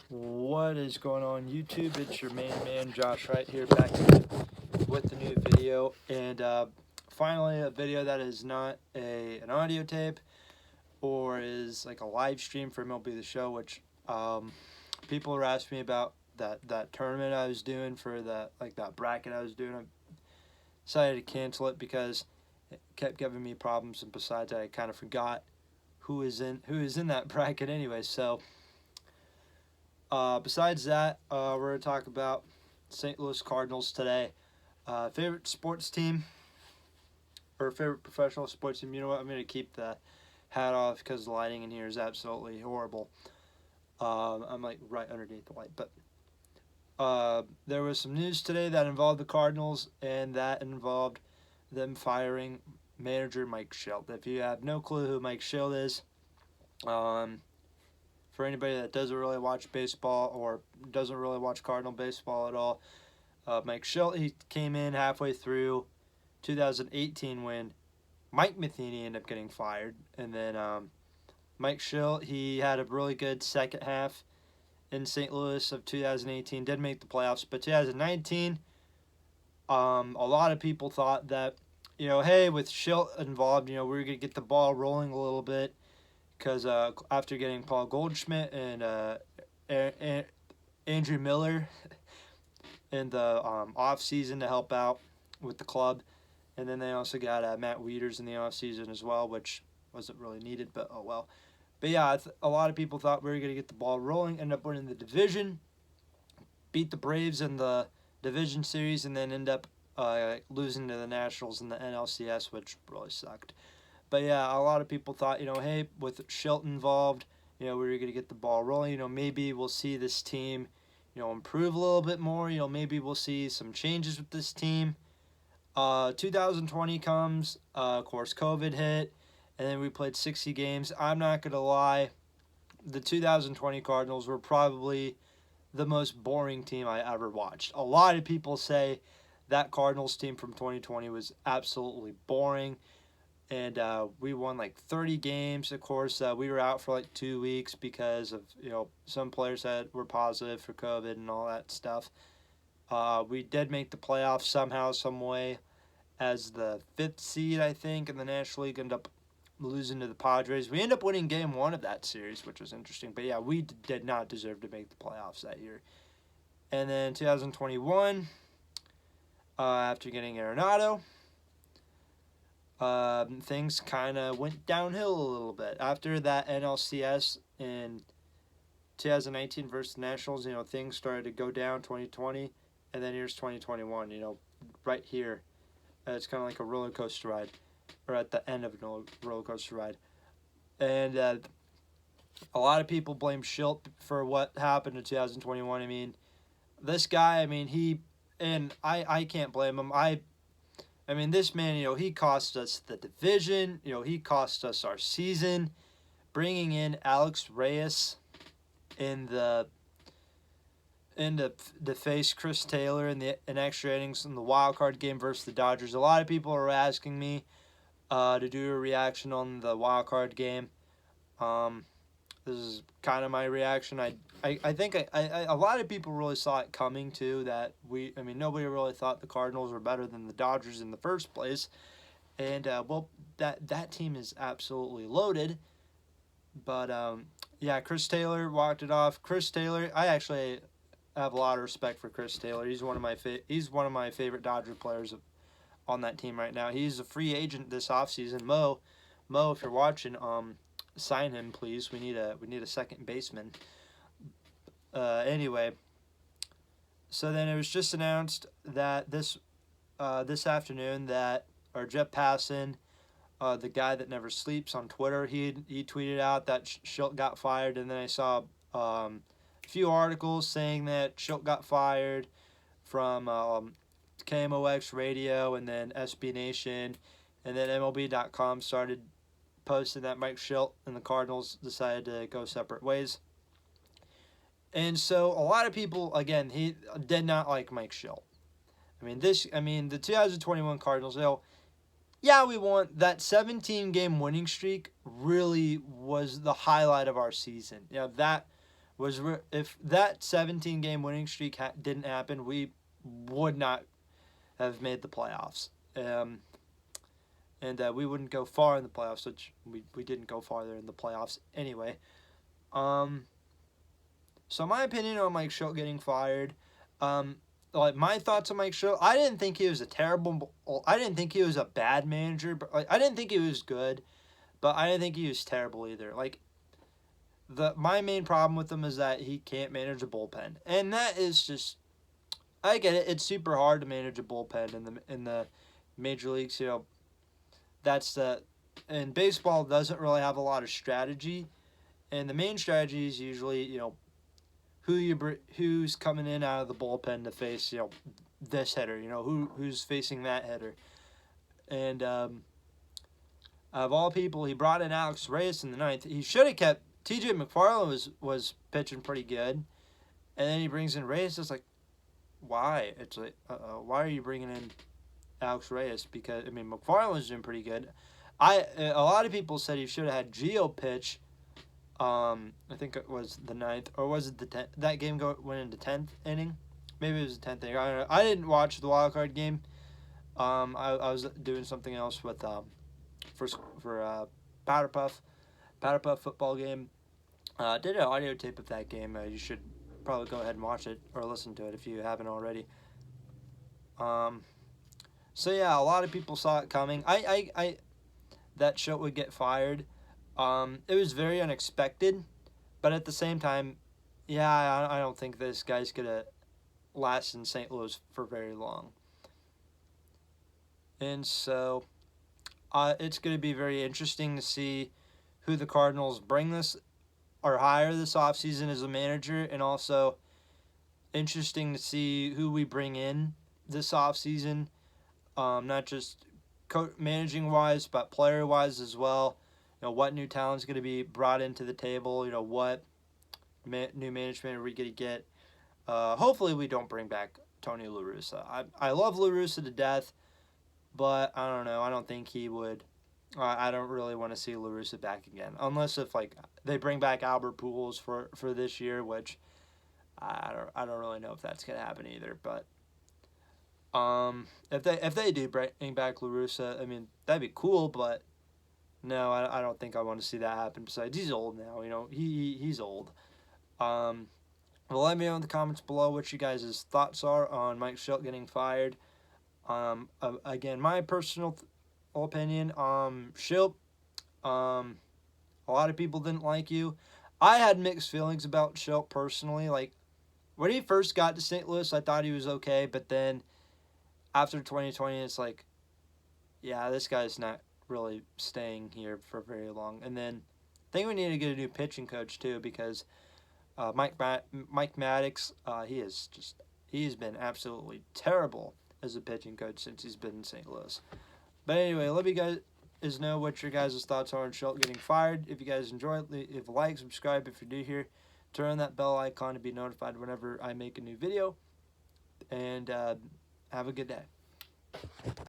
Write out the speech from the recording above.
What is going on YouTube? It's your main man Josh right here back with the new video, and finally a video that is not an audio tape or is like a live stream for MLB The Show, which people were asking me about that tournament I was doing for that bracket I was doing. I decided to cancel it because it kept giving me problems, and besides I kind of forgot who is in that bracket anyway. So besides that, we're going to talk about St. Louis Cardinals today. Favorite sports team or favorite professional sports team? You know what? I'm going to keep the hat off because the lighting in here is absolutely horrible. I'm like right underneath the light. But there was some news today that involved the Cardinals, and that involved them firing manager Mike Shildt. If you have no clue who Mike Shildt is, for anybody that doesn't really watch baseball or doesn't really watch Cardinal baseball at all, Mike Shildt, he came in halfway through 2018 when Mike Matheny ended up getting fired. And then Mike Shildt, he had a really good second half in St. Louis of 2018, did make the playoffs. But 2019, a lot of people thought that, hey, with Shildt involved, we're going to get the ball rolling a little bit. Because after getting Paul Goldschmidt and Andrew Miller in the offseason to help out with the club, and then they also got Matt Wieters in the offseason as well, which wasn't really needed, but oh well. But yeah, a lot of people thought we were going to get the ball rolling, end up winning the division, beat the Braves in the division series, and then end up losing to the Nationals in the NLCS, which really sucked. But yeah, a lot of people thought, hey, with Shildt involved, we were going to get the ball rolling. Maybe we'll see this team, improve a little bit more. Maybe we'll see some changes with this team. 2020 comes, of course, COVID hit, and then we played 60 games. I'm not going to lie, the 2020 Cardinals were probably the most boring team I ever watched. A lot of people say that Cardinals team from 2020 was absolutely boring. And we won like 30 games. Of course, we were out for like 2 weeks because of, some players that were positive for COVID and all that stuff. We did make the playoffs somehow, some way, as the 5th seed, I think, in the National League. Ended up losing to the Padres. We ended up winning Game 1 of that series, which was interesting. But yeah, we did not deserve to make the playoffs that year. And then 2021, after getting Arenado, things kind of went downhill a little bit. After that NLCS in 2019 versus the Nationals, things started to go down 2020, and then here's 2021, right here. It's kind of like a roller coaster ride, or at the end of a roller coaster ride. And a lot of people blame Shildt for what happened in 2021. I mean, this guy, I can't blame him. I mean, this man, he cost us the division. He cost us our season. Bringing in Alex Reyes to face Chris Taylor in extra innings in the wild card game versus the Dodgers. A lot of people are asking me to do a reaction on the wild card game. This is kind of my reaction. I think a lot of people really saw it coming too. That nobody really thought the Cardinals were better than the Dodgers in the first place, and that team is absolutely loaded. But yeah, Chris Taylor walked it off. Chris Taylor, I actually have a lot of respect for Chris Taylor. He's one of my favorite Dodger players on that team right now. He's a free agent this offseason. Mo, if you're watching, sign him, please. We need a second baseman. Anyway, so then it was just announced that this afternoon that Jeff Passan, the guy that never sleeps on Twitter, he tweeted out that Shildt got fired, and then I saw a few articles saying that Shildt got fired from KMOX Radio, and then SB Nation, and then MLB.com started posted that Mike Shildt and the Cardinals decided to go separate ways. And so a lot of people, again, he did not like Mike Shildt. The 2021 Cardinals, yeah, we won. That 17-game winning streak really was the highlight of our season. That if that 17-game winning streak didn't happen, we would not have made the playoffs. And we wouldn't go far in the playoffs, which we didn't go farther in the playoffs anyway. So my opinion on Mike Shildt getting fired, like my thoughts on Mike Shildt, I didn't think he was I didn't think he was a bad manager, but like I didn't think he was good, but I didn't think he was terrible either. Like my main problem with him is that he can't manage a bullpen, and that is just, I get it. It's super hard to manage a bullpen in the major leagues. You know, and baseball doesn't really have a lot of strategy, and the main strategy is usually, you know, who's coming in out of the bullpen to face, you know, this hitter, you know, who's facing that hitter. And of all people, he brought in Alex Reyes in the ninth. He should have kept TJ McFarland was pitching pretty good, and then he brings in Reyes. It's like, why? It's like, why are you bringing in Alex Reyes? Because I mean, McFarland was doing pretty good. A lot of people said he should have had Gio pitch. I think it was the ninth, or was it the 10th? That game went into 10th inning. Maybe it was the 10th inning. I don't know. I didn't watch the wild card game. I was doing something else with for Powder Puff football game. Did an audio tape of that game. You should probably go ahead and watch it or listen to it if you haven't already. So yeah, a lot of people saw it coming. I that Shildt would get fired. It was very unexpected, but at the same time, yeah, I don't think this guy's gonna last in St. Louis for very long. And so, it's gonna be very interesting to see who the Cardinals bring this or hire this offseason as a manager, and also interesting to see who we bring in this offseason, not just managing wise, but player wise as well. You know, what new talent's going to be brought into the table. You know, what new management are we going to get. Hopefully we don't bring back Tony La Russa. I love La Russa to death, but I don't know. I don't think he would. I don't really want to see La Russa back again, unless if like they bring back Albert Pujols for this year, which I don't really know if that's gonna happen either. But if they do bring back La Russa, I mean that'd be cool. But no, I don't think I want to see that happen. Besides, he's old now. You know, he's old. Well, let me know in the comments below what you guys' thoughts are on Mike Shildt getting fired. Again, my personal opinion, Shildt, a lot of people didn't like you. I had mixed feelings about Shildt personally. Like, when he first got to St. Louis, I thought he was okay, but then after 2020, it's like, yeah, this guy's not really staying here for very long. And then I think we need to get a new pitching coach too, because Mike Maddox, he's been absolutely terrible as a pitching coach since he's been in St. Louis. But anyway, let me guys know what your guys' thoughts are on Shildt getting fired. If you guys enjoy it, leave a like, subscribe if you're new here. Turn on that bell icon to be notified whenever I make a new video. And have a good day.